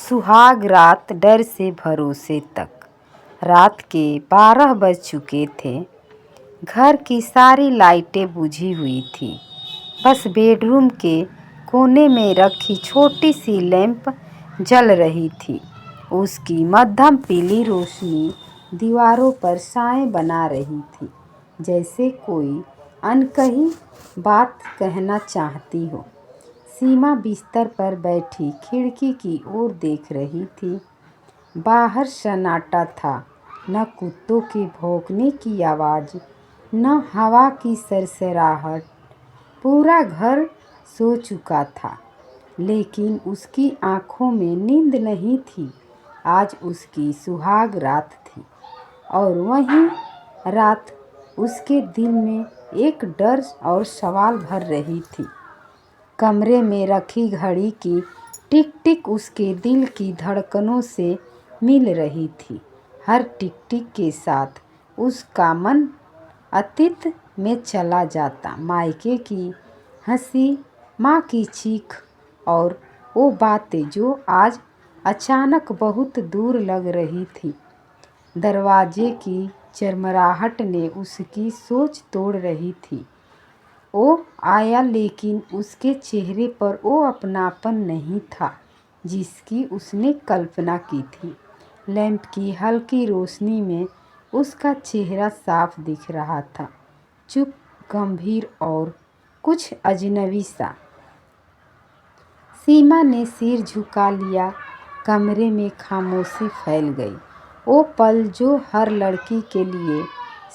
सुहाग रात डर से भरोसे तक। रात के 12 बज चुके थे। घर की सारी लाइटें बुझी हुई थी। बस बेडरूम के कोने में रखी छोटी सी लैंप जल रही थी। उसकी मध्यम पीली रोशनी दीवारों पर साएं बना रही थी, जैसे कोई अनकही बात कहना चाहती हो। सीमा बिस्तर पर बैठी खिड़की की ओर देख रही थी। बाहर सन्नाटा था, न कुत्तों के भौंकने की आवाज़, न हवा की सरसराहट। पूरा घर सो चुका था, लेकिन उसकी आंखों में नींद नहीं थी। आज उसकी सुहाग रात थी, और वहीं रात उसके दिल में एक डर और सवाल भर रही थी। कमरे में रखी घड़ी की टिक टिक उसके दिल की धड़कनों से मिल रही थी। हर टिक टिक के साथ उसका मन अतीत में चला जाता। मायके की हंसी, माँ की चीख और वो बातें जो आज अचानक बहुत दूर लग रही थी। दरवाजे की चरमराहट ने उसकी सोच तोड़ रही थी। वो आया, लेकिन उसके चेहरे पर वो अपनापन नहीं था जिसकी उसने कल्पना की थी। लैंप की हल्की रोशनी में उसका चेहरा साफ दिख रहा था, चुप, गंभीर और कुछ अजनबी सा। सीमा ने सिर झुका लिया। कमरे में खामोशी फैल गई। वो पल जो हर लड़की के लिए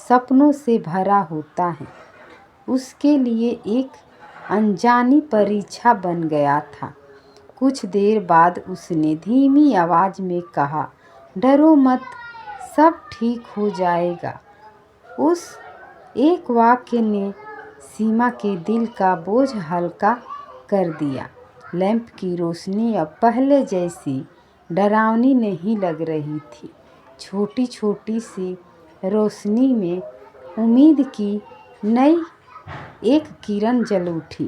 सपनों से भरा होता है, उसके लिए एक अनजानी परीक्षा बन गया था। कुछ देर बाद उसने धीमी आवाज़ में कहा, डरो मत, सब ठीक हो जाएगा। उस एक वाक्य ने सीमा के दिल का बोझ हल्का कर दिया। लैंप की रोशनी अब पहले जैसी डरावनी नहीं लग रही थी। छोटी छोटी सी रोशनी में उम्मीद की नई एक किरण जल उठी।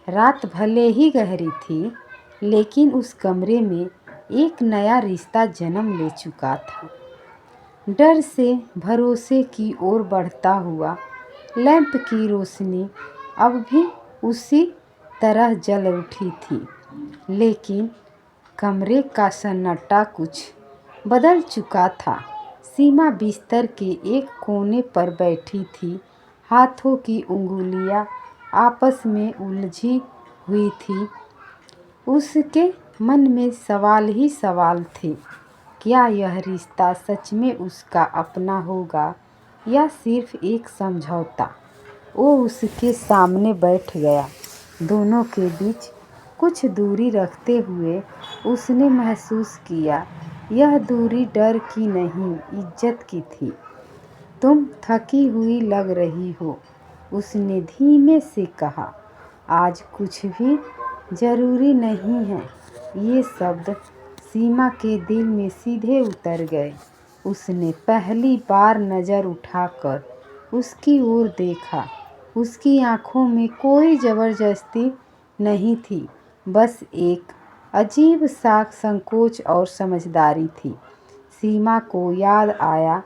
रात भले ही गहरी थी, लेकिन उस कमरे में एक नया रिश्ता जन्म ले चुका था। डर से भरोसे की ओर बढ़ता हुआ लैंप की रोशनी अब भी उसी तरह जल उठी थी, लेकिन कमरे का सन्नाटा कुछ बदल चुका था। सीमा बिस्तर के एक कोने पर बैठी थी। हाथों की उंगलियां आपस में उलझी हुई थी। उसके मन में सवाल ही सवाल थे। क्या यह रिश्ता सच में उसका अपना होगा या सिर्फ एक समझौता? वो उसके सामने बैठ गया। दोनों के बीच कुछ दूरी रखते हुए उसने महसूस किया, यह दूरी डर की नहीं, इज्जत की थी। तुम थकी हुई लग रही हो, उसने धीमे से कहा। आज कुछ भी जरूरी नहीं है। ये शब्द सीमा के दिल में सीधे उतर गए। उसने पहली बार नज़र उठाकर उसकी ओर देखा। उसकी आंखों में कोई ज़बरदस्ती नहीं थी, बस एक अजीब सा संकोच और समझदारी थी। सीमा को याद आया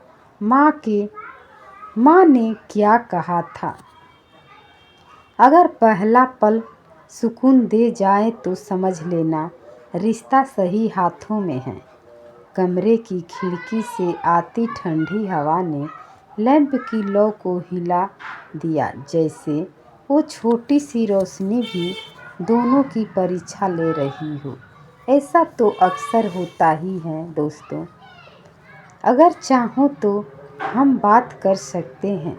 माँ ने क्या कहा था, अगर पहला पल सुकून दे जाए तो समझ लेना रिश्ता सही हाथों में है। कमरे की खिड़की से आती ठंडी हवा ने लैंप की लौ को हिला दिया, जैसे वो छोटी सी रोशनी भी दोनों की परीक्षा ले रही हो। ऐसा तो अक्सर होता ही है दोस्तों। अगर चाहो तो हम बात कर सकते हैं,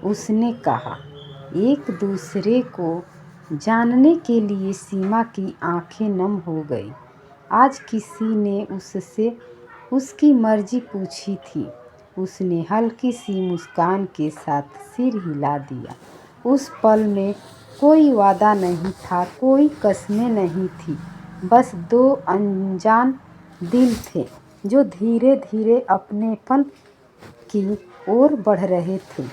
उसने कहा। एक दूसरे को जानने के लिए सीमा की आंखें नम हो गई। आज किसी ने उससे उसकी मर्जी पूछी थी। उसने हल्की सी मुस्कान के साथ सिर हिला दिया। उस पल में कोई वादा नहीं था, कोई कसमें नहीं थी, बस दो अनजान दिल थे जो धीरे धीरे अपनेपन की ओर बढ़ रहे थे।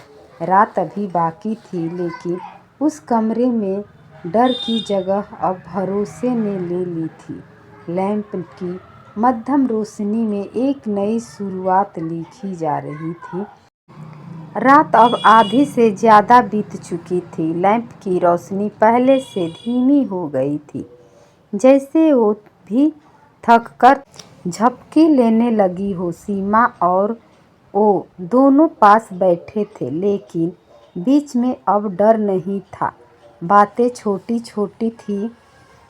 रात अभी बाकी थी, लेकिन उस कमरे में डर की जगह अब भरोसे ने ले ली थी। लैंप की मध्यम रोशनी में एक नई शुरुआत लिखी जा रही थी। रात अब आधी से ज़्यादा बीत चुकी थी। लैंप की रोशनी पहले से धीमी हो गई थी, जैसे वो भी थककर झपकी लेने लगी हो। सीमा और वो दोनों पास बैठे थे, लेकिन बीच में अब डर नहीं था। बातें छोटी छोटी थी,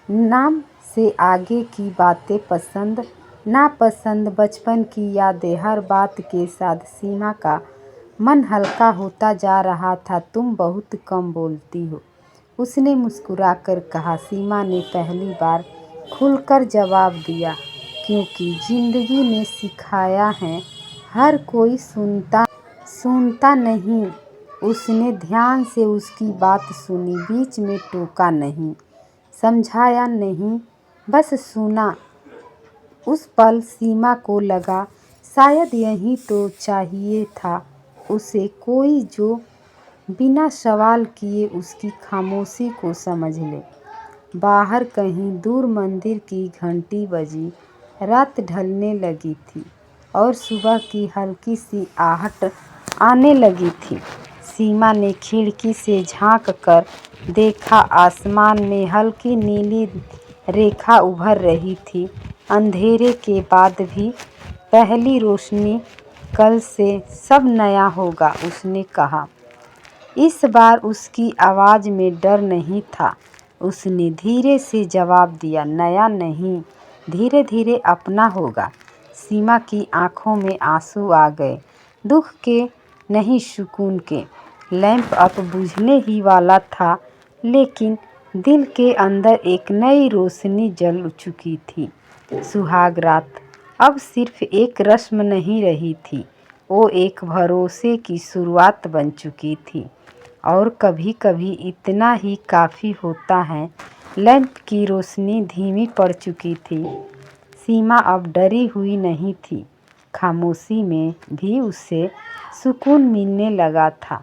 नाम से आगे की बातें, पसंद नापसंद, बचपन की यादें। हर बात के साथ सीमा का मन हल्का होता जा रहा था। तुम बहुत कम बोलती हो, उसने मुस्कुराकर कहा। सीमा ने पहली बार खुलकर जवाब दिया, क्योंकि जिंदगी ने सिखाया है हर कोई सुनता नहीं। उसने ध्यान से उसकी बात सुनी, बीच में टोका नहीं, समझाया नहीं, बस सुना। उस पल सीमा को लगा शायद यही तो चाहिए था उसे, कोई जो बिना सवाल किए उसकी खामोशी को समझ ले। बाहर कहीं दूर मंदिर की घंटी बजी। रात ढलने लगी थी और सुबह की हल्की सी आहट आने लगी थी। सीमा ने खिड़की से झांक कर देखा, आसमान में हल्की नीली रेखा उभर रही थी। अंधेरे के बाद भी पहली रोशनी, कल से सब नया होगा, उसने कहा। इस बार उसकी आवाज़ में डर नहीं था। उसने धीरे से जवाब दिया, नया नहीं, धीरे धीरे अपना होगा। सीमा की आंखों में आंसू आ गए, दुख के नहीं, सुकून के। लैंप अब बुझने ही वाला था, लेकिन दिल के अंदर एक नई रोशनी जल चुकी थी। सुहाग रात अब सिर्फ एक रस्म नहीं रही थी, वो एक भरोसे की शुरुआत बन चुकी थी। और कभी कभी इतना ही काफ़ी होता है। लैंप की रोशनी धीमी पड़ चुकी थी। सीमा अब डरी हुई नहीं थी। खामोशी में भी उसे सुकून मिलने लगा था।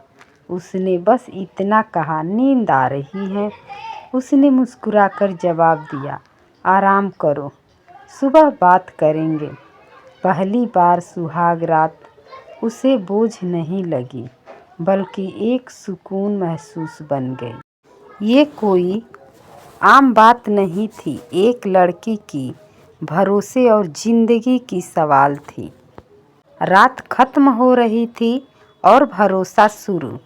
उसने बस इतना कहा, नींद आ रही है। उसने मुस्कुराकर जवाब दिया, आराम करो, सुबह बात करेंगे। पहली बार सुहाग रात उसे बोझ नहीं लगी, बल्कि एक सुकून महसूस बन गई। ये कोई आम बात नहीं थी, एक लड़की की भरोसे और जिंदगी की सवाल थी। रात खत्म हो रही थी और भरोसा शुरू।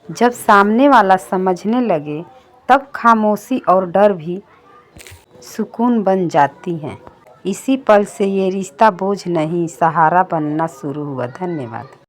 जब सामने वाला समझने लगे, तब खामोशी और डर भी सुकून बन जाती हैं। इसी पल से ये रिश्ता बोझ नहीं, सहारा बनना शुरू हुआ। धन्यवाद।